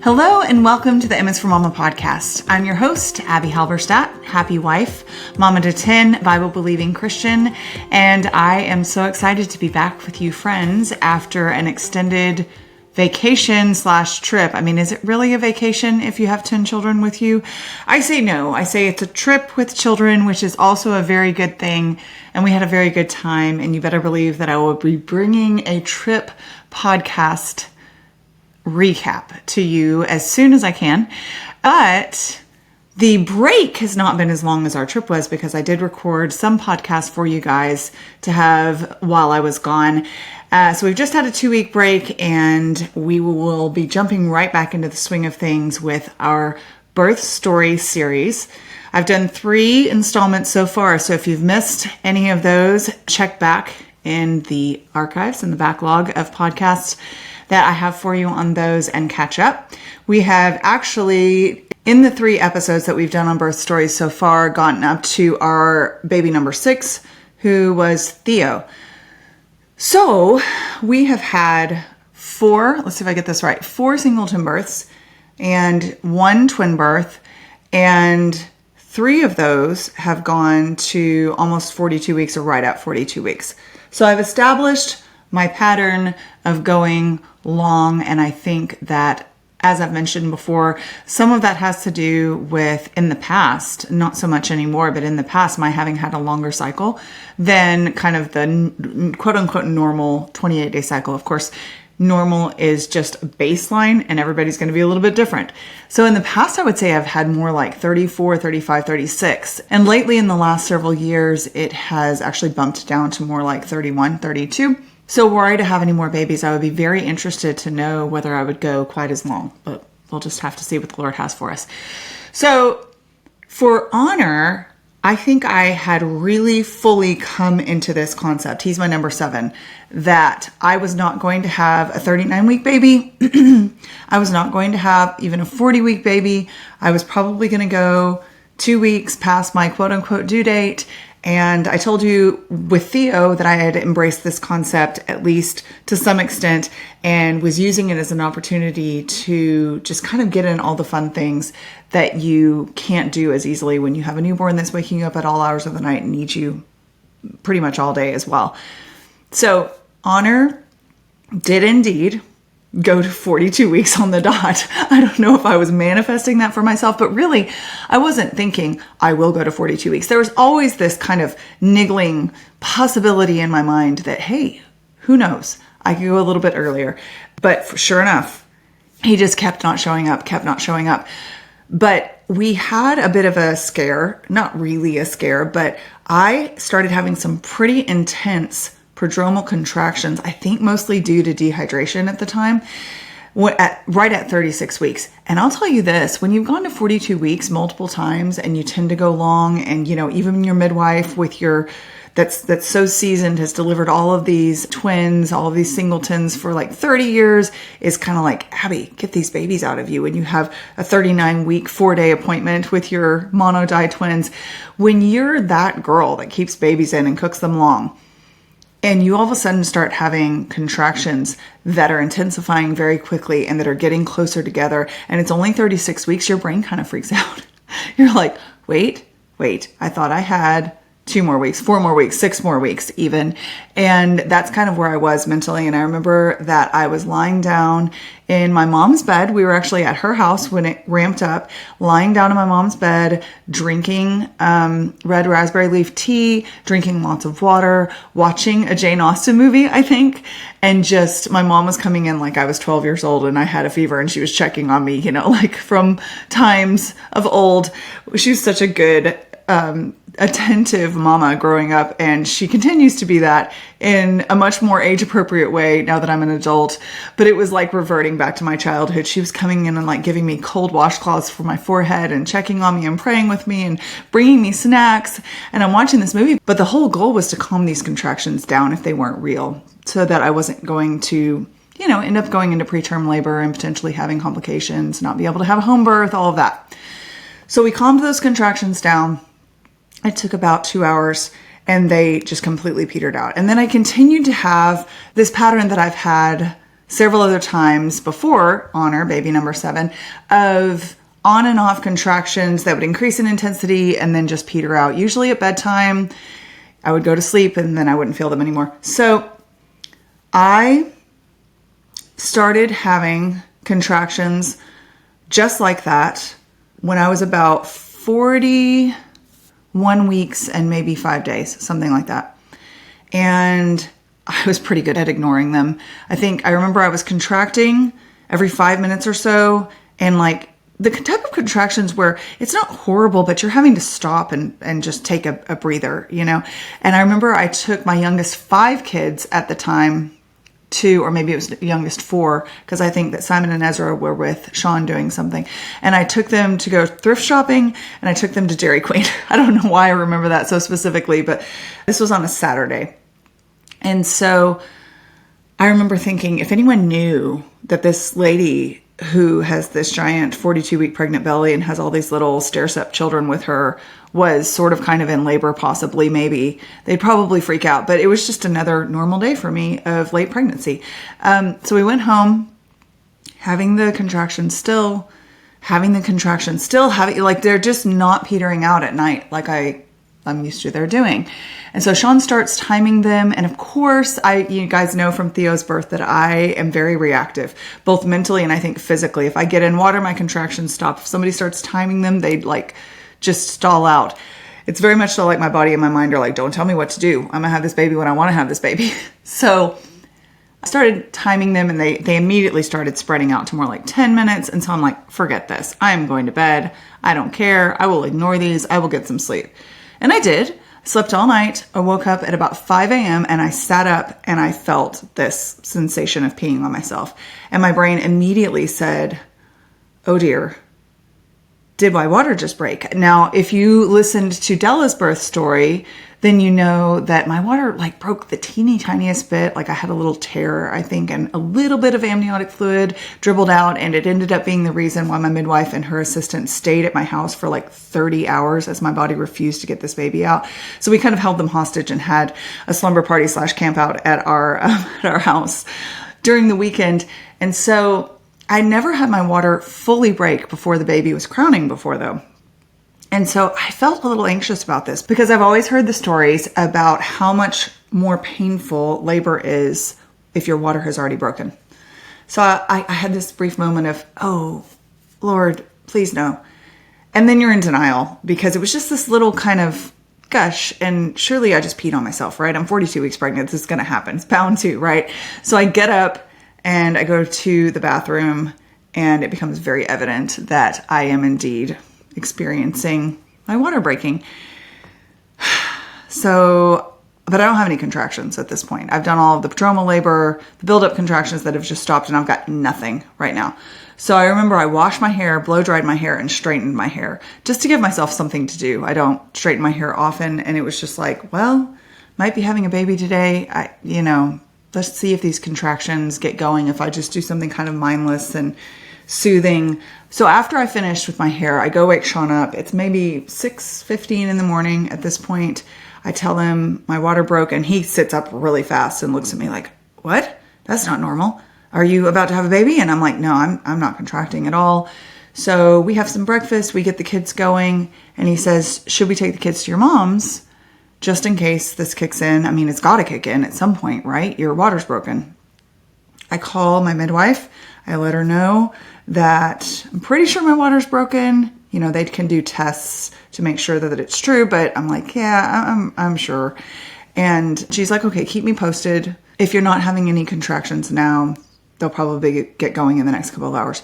Hello and welcome to the m+is+for+mama podcast. I'm your host, Abbie Halberstadt, happy wife, mama to 10, Bible-believing Christian, and I am so excited to be back with you friends after an extended vacation/trip. I mean, is it really a vacation if you have 10 children with you? I say no. I say it's a trip with children, which is also a very good thing, and we had a very good time, and you better believe that I will be bringing a trip podcast recap to you as soon as I can. But the break has not been as long as our trip was because I did record some podcasts for you guys to have while I was gone. So we've just had a 2-week break and we will be jumping right back into the swing of things with our birth story series. I've done 3 installments so far. So if you've missed any of those, check back in the archives and the backlog of podcasts that I have for you on those and catch up. We have actually, in the 3 episodes that we've done on birth stories so far, gotten up to our baby number 6, who was Theo. So we have had 4, let's see if I get this right, 4 singleton births and 1 twin birth, and 3 of those have gone to almost 42 weeks or right at 42 weeks. So I've established my pattern of going long, and I think that, as I've mentioned before, some of that has to do with, in the past, not so much anymore, but in the past, my having had a longer cycle than kind of the quote-unquote normal 28-day cycle. Of course, normal is just a baseline, and everybody's going to be a little bit different. So in the past, I would say I've had more like 34, 35, 36. And lately, in the last several years, it has actually bumped down to more like 31, 32. So were I to have any more babies, I would be very interested to know whether I would go quite as long, but we'll just have to see what the Lord has for us. So for Honor, I think I had really fully come into this concept. He's my number 7, that I was not going to have a 39-week baby. I was not going to have even a 40-week baby. I was probably going to go 2 weeks past my quote-unquote due date. And I told you with Theo that I had embraced this concept, at least to some extent, and was using it as an opportunity to just kind of get in all the fun things that you can't do as easily when you have a newborn that's waking you up at all hours of the night and needs you pretty much all day as well. So Honor did indeed go to 42 weeks on the dot. I don't know if I was manifesting that for myself, but really I wasn't thinking I will go to 42 weeks. There was always this kind of niggling possibility in my mind that, hey, who knows? I could go a little bit earlier. But sure enough, he just kept not showing up. But we had a bit of a scare, not really a scare, but I started having some pretty intense prodromal contractions, I think mostly due to dehydration at the time, right at 36 weeks. And I'll tell you this, when you've gone to 42 weeks multiple times and you tend to go long, and even your midwife with your that's so seasoned, has delivered all of these twins, all of these singletons for like 30 years, is kind of like, Abbie, get these babies out of you. And you have a 39-week, 4-day appointment with your mono-di twins. When you're that girl that keeps babies in and cooks them long, and you all of a sudden start having contractions that are intensifying very quickly and that are getting closer together, and it's only 36 weeks, your brain kind of freaks out. You're like, wait, I thought I had 2 more weeks, 4 more weeks, 6 more weeks even. And that's kind of where I was mentally. And I remember that I was lying down in my mom's bed. We were actually at her house when it ramped up, lying down in my mom's bed, drinking red raspberry leaf tea, drinking lots of water, watching a Jane Austen movie, I think. And just, my mom was coming in like I was 12 years old and I had a fever, and she was checking on me, like from times of old. She was such a good, attentive mama growing up, and she continues to be that in a much more age-appropriate way now that I'm an adult. But it was like reverting back to my childhood. She was coming in and like giving me cold washcloths for my forehead and checking on me and praying with me and bringing me snacks. And I'm watching this movie, but the whole goal was to calm these contractions down if they weren't real, so that I wasn't going to end up going into preterm labor and potentially having complications, not be able to have a home birth, all of that. So we calmed those contractions down. It took about 2 hours and they just completely petered out. And then I continued to have this pattern that I've had several other times before Honor, baby number 7, of on and off contractions that would increase in intensity and then just peter out. Usually at bedtime, I would go to sleep and then I wouldn't feel them anymore. So I started having contractions just like that when I was about 41 weeks and maybe 5 days, something like that. And I was pretty good at ignoring them. I remember I was contracting every 5 minutes or so, and like the type of contractions where it's not horrible, but you're having to stop and just take a breather, you know? And I remember I took my youngest 5 kids at the time to, or maybe it was the youngest 4, because I think that Simon and Ezra were with Sean doing something. And I took them to go thrift shopping, and I took them to Dairy Queen. I don't know why I remember that so specifically, but this was on a Saturday. And so I remember thinking, if anyone knew that this lady who has this giant 42-week pregnant belly and has all these little stair-step children with her was sort of kind of in labor, possibly, maybe, they'd probably freak out. But it was just another normal day for me of late pregnancy. So we went home having the contractions still, like they're just not petering out at night like I'm used to they're doing. And so Sean starts timing them. And of course, you guys know from Theo's birth that I am very reactive, both mentally and I think physically. If I get in water, my contractions stop. If somebody starts timing them, they like just stall out. It's very much so like my body and my mind are like, don't tell me what to do. I'm gonna have this baby when I want to have this baby. So I started timing them, and they immediately started spreading out to more like 10 minutes. And so I'm like, forget this. I am going to bed. I don't care. I will ignore these. I will get some sleep. And I did. I slept all night. I woke up at about 5 a.m. and I sat up and I felt this sensation of peeing on myself. And my brain immediately said, oh dear, did my water just break? Now, if you listened to Della's birth story, then you know that my water like broke the teeny tiniest bit. Like I had a little tear, I think, and a little bit of amniotic fluid dribbled out. And it ended up being the reason why my midwife and her assistant stayed at my house for like 30 hours as my body refused to get this baby out. So we kind of held them hostage and had a slumber party / camp out at our house during the weekend. And so I never had my water fully break before the baby was crowning before, though. And so I felt a little anxious about this because I've always heard the stories about how much more painful labor is if your water has already broken. So I had this brief moment of, oh, Lord, please no. And then you're in denial because it was just this little kind of gush, and surely I just peed on myself, right? I'm 42 weeks pregnant. This is going to happen. It's bound to, right? So I get up and I go to the bathroom, and it becomes very evident that I am indeed experiencing my water breaking. So, but I don't have any contractions at this point. I've done all of the prodromal labor, the buildup contractions that have just stopped, and I've got nothing right now. So I remember I washed my hair, blow dried my hair, and straightened my hair just to give myself something to do. I don't straighten my hair often, and it was just like, well, might be having a baby today. Let's see if these contractions get going if I just do something kind of mindless and soothing. So after I finished with my hair, I go wake Sean up. It's maybe 6:15 in the morning at this point. I tell him my water broke, and he sits up really fast and looks at me like, what? That's not normal. Are you about to have a baby? And I'm like, no, I'm not contracting at all. So we have some breakfast. We get the kids going, and he says, should we take the kids to your mom's just in case this kicks in? I mean, it's got to kick in at some point, right? Your water's broken. I call my midwife. I let her know that I'm pretty sure my water's broken. You know, they can do tests to make sure that it's true, but I'm like, yeah, I'm sure. And she's like, okay, keep me posted. If you're not having any contractions now, they'll probably get going in the next couple of hours.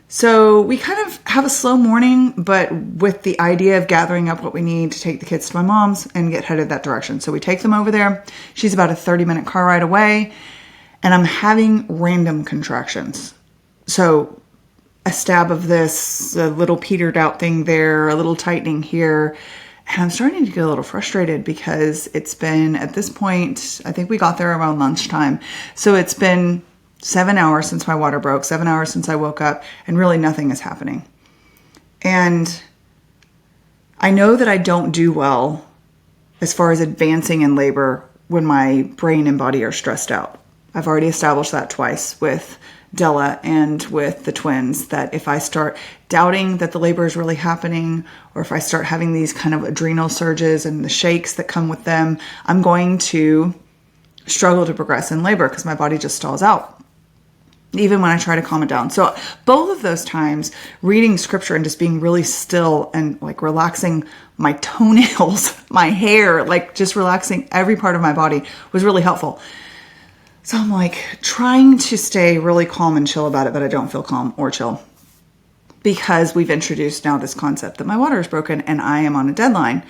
So we kind of have a slow morning, but with the idea of gathering up what we need to take the kids to my mom's and get headed that direction. So we take them over there. She's about a 30-minute car ride away, and I'm having random contractions. So a stab of this, a little petered out thing there, a little tightening here. And I'm starting to get a little frustrated because it's been, at this point, I think we got there around lunchtime. So it's been 7 hours since my water broke, 7 hours since I woke up, and really nothing is happening. And I know that I don't do well as far as advancing in labor when my brain and body are stressed out. I've already established that twice with Della and with the twins, that if I start doubting that the labor is really happening, or if I start having these kind of adrenal surges and the shakes that come with them, I'm going to struggle to progress in labor because my body just stalls out, even when I try to calm it down. So both of those times, reading scripture and just being really still and like relaxing my toenails, my hair, like just relaxing every part of my body was really helpful. So I'm like trying to stay really calm and chill about it, but I don't feel calm or chill because we've introduced now this concept that my water is broken and I am on a deadline.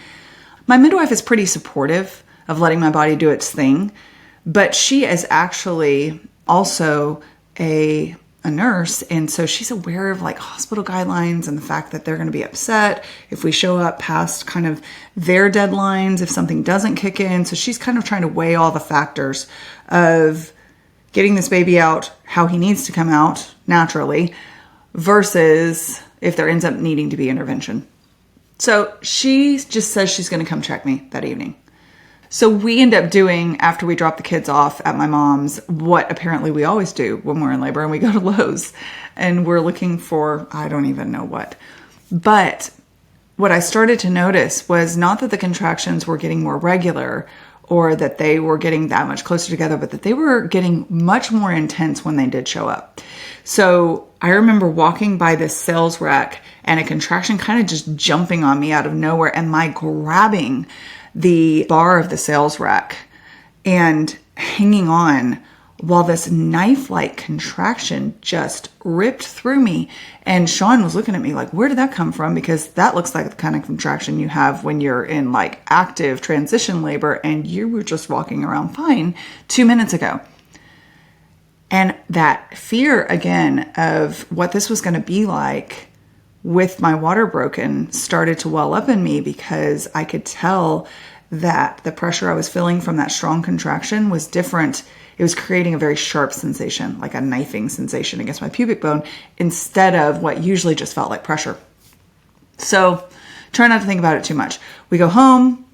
My midwife is pretty supportive of letting my body do its thing, but she is actually also a nurse. And so she's aware of like hospital guidelines and the fact that they're going to be upset if we show up past kind of their deadlines, if something doesn't kick in. So she's kind of trying to weigh all the factors of getting this baby out how he needs to come out naturally versus if there ends up needing to be intervention. So she just says she's going to come check me that evening. So we end up doing, after we drop the kids off at my mom's, what apparently we always do when we're in labor, and we go to Lowe's and we're looking for, I don't even know what. But what I started to notice was not that the contractions were getting more regular or that they were getting that much closer together, but that they were getting much more intense when they did show up. So I remember walking by this sales rack and a contraction kind of just jumping on me out of nowhere, and my grabbing the bar of the sales rack and hanging on while this knife-like contraction just ripped through me. And Sean was looking at me like, where did that come from? Because that looks like the kind of contraction you have when you're in like active transition labor and you were just walking around fine 2 minutes ago. And that fear again of what this was going to be like with my water broken started to well up in me, because I could tell that the pressure I was feeling from that strong contraction was different. It was creating a very sharp sensation, like a knifing sensation against my pubic bone, instead of what usually just felt like pressure. So try not to think about it too much. We go home,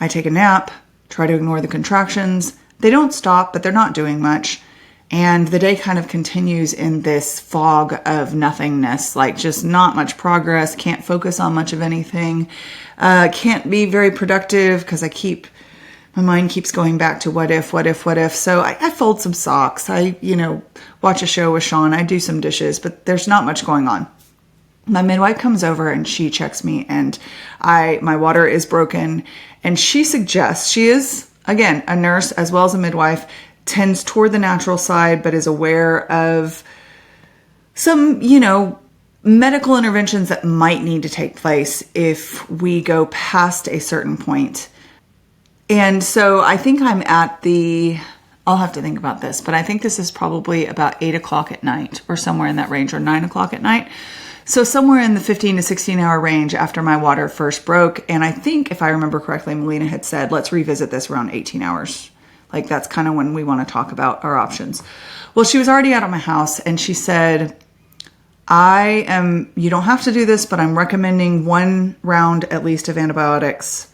I take a nap, try to ignore the contractions. They don't stop, but they're not doing much. And the day kind of continues in this fog of nothingness, like just not much progress, can't focus on much of anything, can't be very productive because my mind keeps going back to what if. So I fold some socks, I watch a show with Sean, I do some dishes, but there's not much going on. My midwife comes over and she checks me, and my water is broken, and she suggests, she is, again, a nurse as well as a midwife, tends toward the natural side, but is aware of some, medical interventions that might need to take place if we go past a certain point. And so I think I'm at I'll have to think about this, but I think this is probably about 8 o'clock at night or somewhere in that range, or 9 o'clock at night. So somewhere in the 15 to 16 hour range after my water first broke. And I think if I remember correctly, Melina had said, let's revisit this around 18 hours. Like that's kind of when we want to talk about our options. Well, she was already out of my house and she said, you don't have to do this, but I'm recommending 1 round at least of antibiotics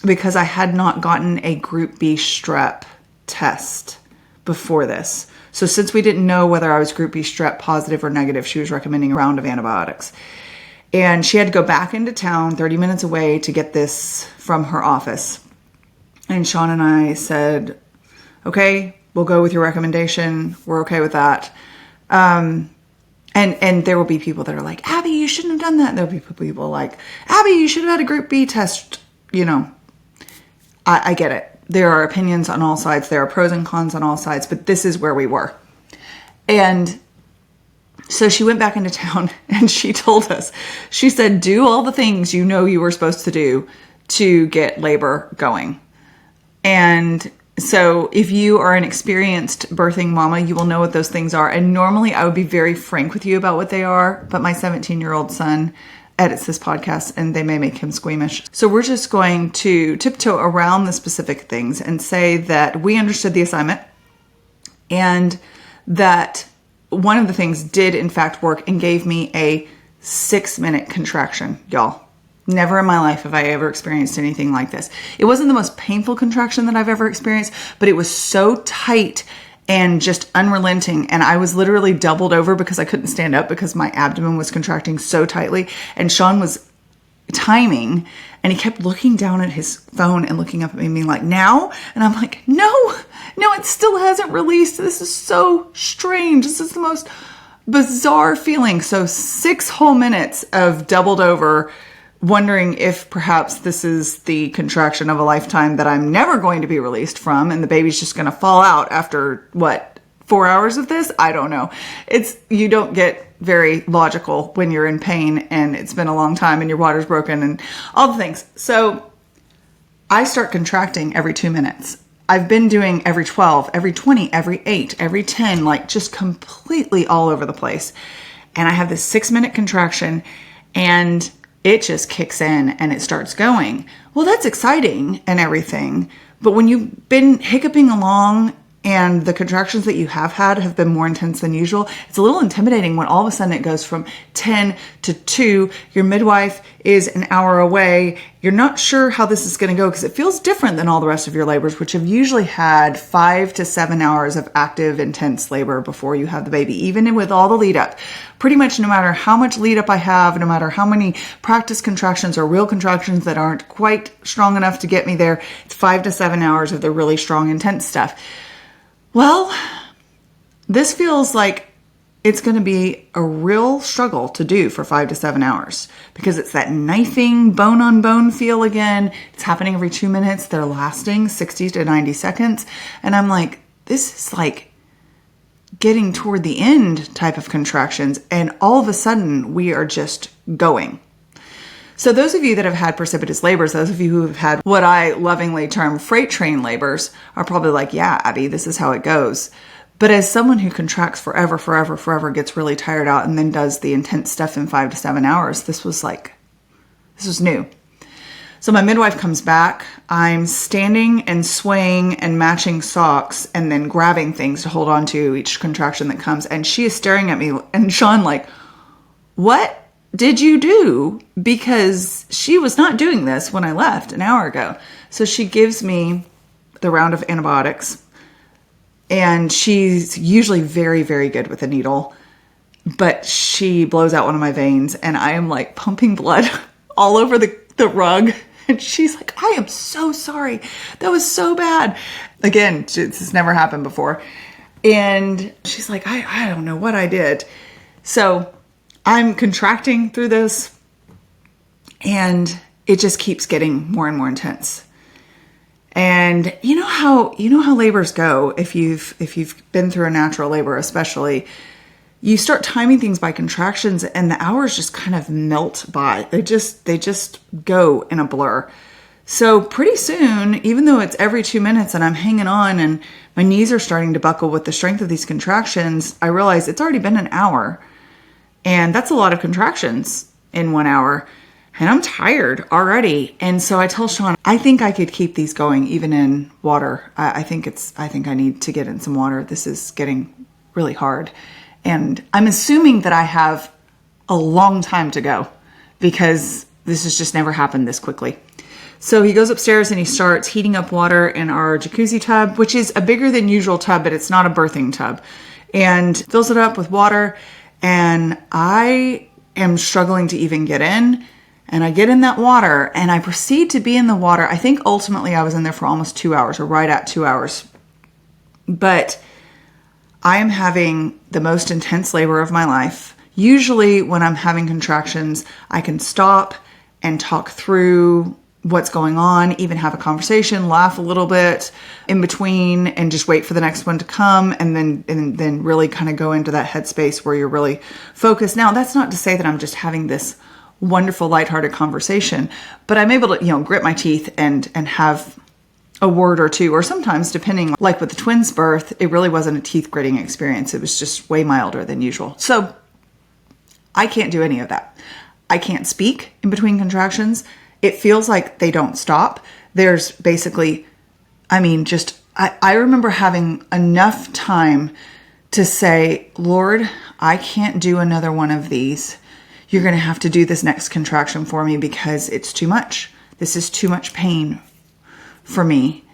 because I had not gotten a group B strep test before this. So since we didn't know whether I was group B strep positive or negative, she was recommending a round of antibiotics. And she had to go back into town 30 minutes away to get this from her office. And Sean and I said, okay, we'll go with your recommendation. We're okay with that. And there will be people that are like, Abbie, you shouldn't have done that. There'll be people like, Abbie, you should have had a group B test. I get it. There are opinions on all sides. There are pros and cons on all sides, but this is where we were. And so she went back into town and she told us, she said, do all the things you were supposed to do to get labor going. And so if you are an experienced birthing mama, you will know what those things are. And normally I would be very frank with you about what they are, but my 17-year-old son edits this podcast and they may make him squeamish. So we're just going to tiptoe around the specific things and say that we understood the assignment and that one of the things did in fact work and gave me a 6-minute contraction, y'all. Never in my life have I ever experienced anything like this. It wasn't the most painful contraction that I've ever experienced, but it was so tight and just unrelenting. And I was literally doubled over because I couldn't stand up because my abdomen was contracting so tightly. And Sean was timing, and he kept looking down at his phone and looking up at me and being like, now? And I'm like, no, it still hasn't released. This is so strange. This is the most bizarre feeling. So 6 whole minutes of doubled over, wondering if perhaps this is the contraction of a lifetime that I'm never going to be released from, and the baby's just going to fall out after, 4 hours of this? I don't know. You don't get very logical when you're in pain and it's been a long time and your water's broken and all the things. So I start contracting every 2 minutes. I've been doing every 12, every 20, every 8, every 10, like just completely all over the place. And I have this 6-minute contraction and it just kicks in and it starts going. Well, that's exciting and everything. But when you've been hiccuping along and the contractions that you have been more intense than usual, it's a little intimidating when all of a sudden it goes from 10 to 2. Your midwife is an hour away. You're not sure how this is going to go because it feels different than all the rest of your labors, which have usually had 5 to 7 hours of active, intense labor before you have the baby, even with all the lead up. Pretty much no matter how much lead up I have, no matter how many practice contractions or real contractions that aren't quite strong enough to get me there, it's 5 to 7 hours of the really strong, intense stuff. Well, this feels like it's going to be a real struggle to do for 5 to 7 hours because it's that knifing bone on bone feel again. It's happening every 2 minutes. They're lasting 60 to 90 seconds. And I'm like, this is like getting toward the end type of contractions. And all of a sudden we are just going. So those of you that have had precipitous labors, those of you who have had what I lovingly term freight train labors are probably like, yeah, Abbie, this is how it goes. But as someone who contracts forever, gets really tired out and then does the intense stuff in 5 to 7 hours, this was new. So my midwife comes back. I'm standing and swaying and matching socks and then grabbing things to hold on to each contraction that comes. And she is staring at me and Sean like, what did you do? Because she was not doing this when I left an hour ago. So she gives me the round of antibiotics, and she's usually very, very good with a needle, but she blows out one of my veins and I am like pumping blood all over the rug. And she's like, I am so sorry. That was so bad. Again, this has never happened before. And she's like, I don't know what I did. So I'm contracting through this and it just keeps getting more and more intense. And you know how labors go, if you've been through a natural labor, especially, you start timing things by contractions and the hours just kind of melt by. They just go in a blur. So pretty soon, even though it's every 2 minutes and I'm hanging on and my knees are starting to buckle with the strength of these contractions, I realize it's already been an hour. And that's a lot of contractions in 1 hour. And I'm tired already. And so I tell Sean, I think I could keep these going even in water. I think I need to get in some water. This is getting really hard. And I'm assuming that I have a long time to go because this has just never happened this quickly. So he goes upstairs and he starts heating up water in our jacuzzi tub, which is a bigger than usual tub, but it's not a birthing tub, and fills it up with water. And I am struggling to even get in. And I get in that water and I proceed to be in the water. I think ultimately I was in there for almost 2 hours or right at 2 hours. But I am having the most intense labor of my life. Usually when I'm having contractions, I can stop and talk through what's going on, even have a conversation, laugh a little bit in between and just wait for the next one to come and then really kind of go into that headspace where you're really focused. Now, that's not to say that I'm just having this wonderful, lighthearted conversation, but I'm able to, grit my teeth and have a word or two, or sometimes depending, like with the twins' birth, it really wasn't a teeth gritting experience. It was just way milder than usual. So I can't do any of that. I can't speak in between contractions. It feels like they don't stop. There's basically, I remember having enough time to say, Lord, I can't do another one of these. You're going to have to do this next contraction for me because it's too much. This is too much pain for me.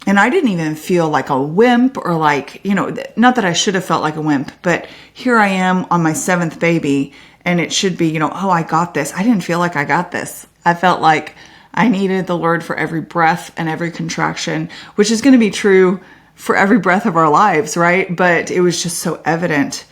And I didn't even feel like a wimp or like, not that I should have felt like a wimp, but here I am on my 7th baby and it should be, oh, I got this. I didn't feel like I got this. I felt like I needed the Lord for every breath and every contraction, which is going to be true for every breath of our lives, right? But it was just so evident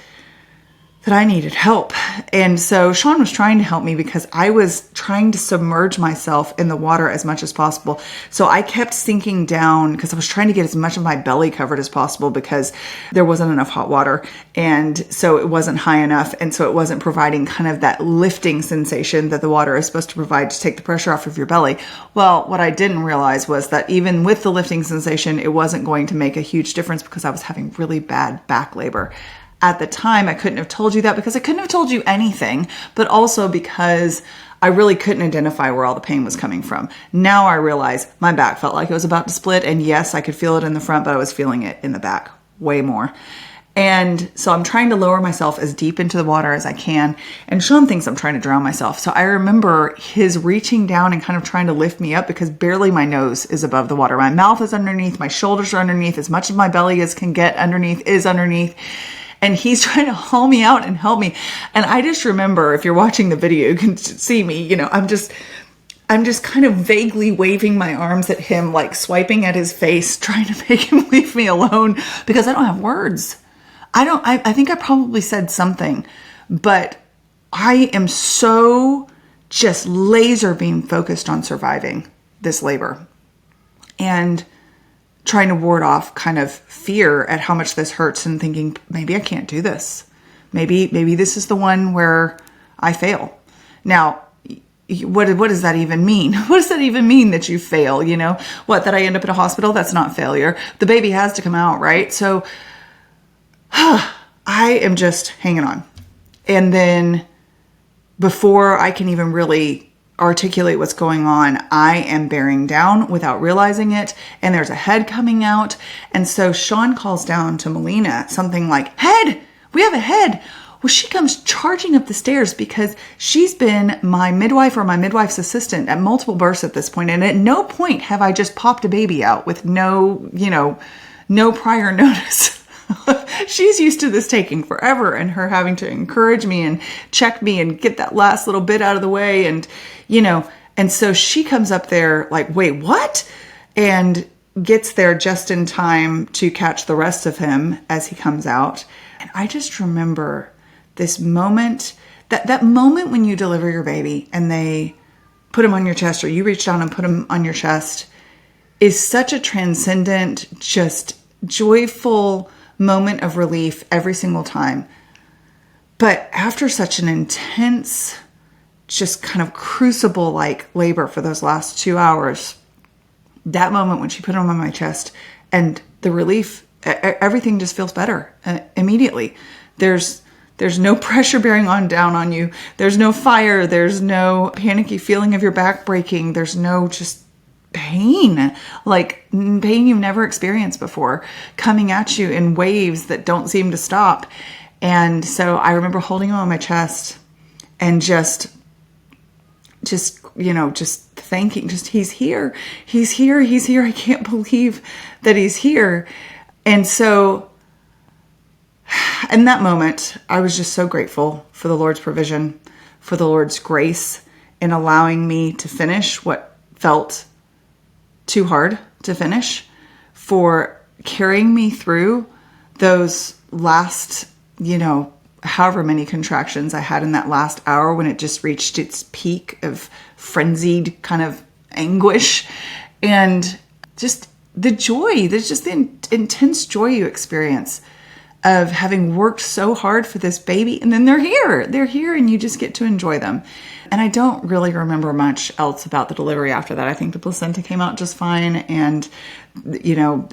that I needed help. And so Sean was trying to help me because I was trying to submerge myself in the water as much as possible. So I kept sinking down because I was trying to get as much of my belly covered as possible because there wasn't enough hot water. And so it wasn't high enough. And so it wasn't providing kind of that lifting sensation that the water is supposed to provide to take the pressure off of your belly. Well, what I didn't realize was that even with the lifting sensation, it wasn't going to make a huge difference because I was having really bad back labor. At the time, I couldn't have told you that because I couldn't have told you anything, but also because I really couldn't identify where all the pain was coming from. Now I realize my back felt like it was about to split. And yes, I could feel it in the front, but I was feeling it in the back way more. And so I'm trying to lower myself as deep into the water as I can. And Sean thinks I'm trying to drown myself. So I remember his reaching down and kind of trying to lift me up because barely my nose is above the water. My mouth is underneath. My shoulders are underneath. As much of my belly as can get underneath is underneath. And he's trying to haul me out and help me. And I just remember, if you're watching the video, you can see me, I'm just kind of vaguely waving my arms at him, like swiping at his face, trying to make him leave me alone because I don't have words. I think I probably said something, but I am so just laser beam focused on surviving this labor and trying to ward off kind of fear at how much this hurts and thinking, maybe I can't do this. Maybe this is the one where I fail. Now, what does that even mean? What does that even mean that you fail? That I end up in a hospital? That's not failure. The baby has to come out, right? So I am just hanging on. And then before I can even really articulate what's going on, I am bearing down without realizing it. And there's a head coming out. And so Sean calls down to Melina something like, "Head, we have a head." Well, she comes charging up the stairs because she's been my midwife or my midwife's assistant at multiple births at this point. And at no point have I just popped a baby out with no prior notice. She's used to this taking forever and her having to encourage me and check me and get that last little bit out of the way. And, and so she comes up there like, "Wait, what?" And gets there just in time to catch the rest of him as he comes out. And I just remember this moment, that moment when you deliver your baby and they put him on your chest or you reach down and put him on your chest is such a transcendent, just joyful moment of relief every single time. But after such an intense, just kind of crucible-like labor for those last 2 hours, that moment when she put him on my chest and the relief, everything just feels better immediately. There's no pressure bearing down on you. There's no fire. There's no panicky feeling of your back breaking. There's no just pain, like pain you've never experienced before, coming at you in waves that don't seem to stop. And so I remember holding him on my chest and just thanking, he's here. I can't believe that he's here. And so in that moment, I was just so grateful for the Lord's provision, for the Lord's grace in allowing me to finish what felt too hard to finish, for carrying me through those last, however many contractions I had in that last hour when it just reached its peak of frenzied kind of anguish, and just the joy, there's just the intense joy you experience of having worked so hard for this baby. And then they're here and you just get to enjoy them. And I don't really remember much else about the delivery after that. I think the placenta came out just fine. And,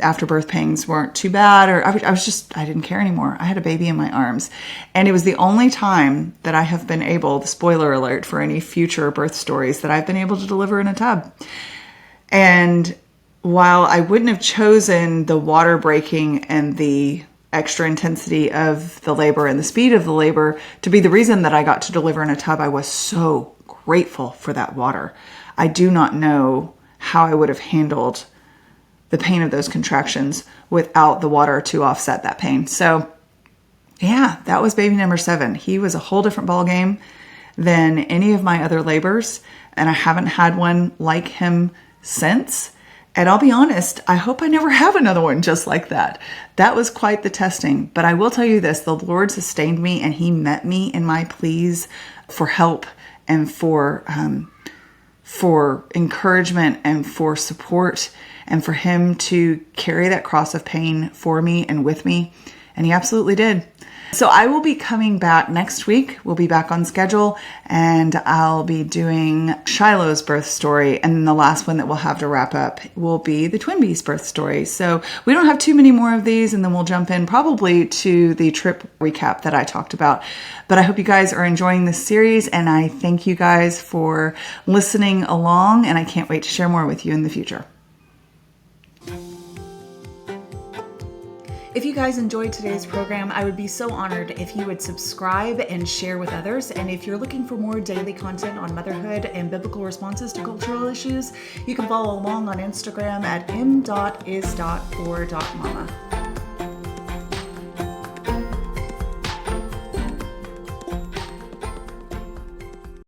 after birth pangs weren't too bad, or I didn't care anymore. I had a baby in my arms. And it was the only time that I have been able, the spoiler alert for any future birth stories, that I've been able to deliver in a tub. And while I wouldn't have chosen the water breaking and the extra intensity of the labor and the speed of the labor to be the reason that I got to deliver in a tub, I was so grateful for that water. I do not know how I would have handled the pain of those contractions without the water to offset that pain. So yeah, that was baby number 7. He was a whole different ballgame than any of my other labors, and I haven't had one like him since. And I'll be honest, I hope I never have another one just like that. That was quite the testing. But I will tell you this, the Lord sustained me, and he met me in my pleas for help and for encouragement and for support, and for him to carry that cross of pain for me and with me. And he absolutely did. So I will be coming back next week. We'll be back on schedule, and I'll be doing Shiloh's birth story. And then the last one that we'll have to wrap up will be the twin bees' birth story. So we don't have too many more of these, and then we'll jump in probably to the trip recap that I talked about. But I hope you guys are enjoying this series, and I thank you guys for listening along, and I can't wait to share more with you in the future. If you guys enjoyed today's program, I would be so honored if you would subscribe and share with others. And if you're looking for more daily content on motherhood and biblical responses to cultural issues, you can follow along on Instagram at m+is+for+mama.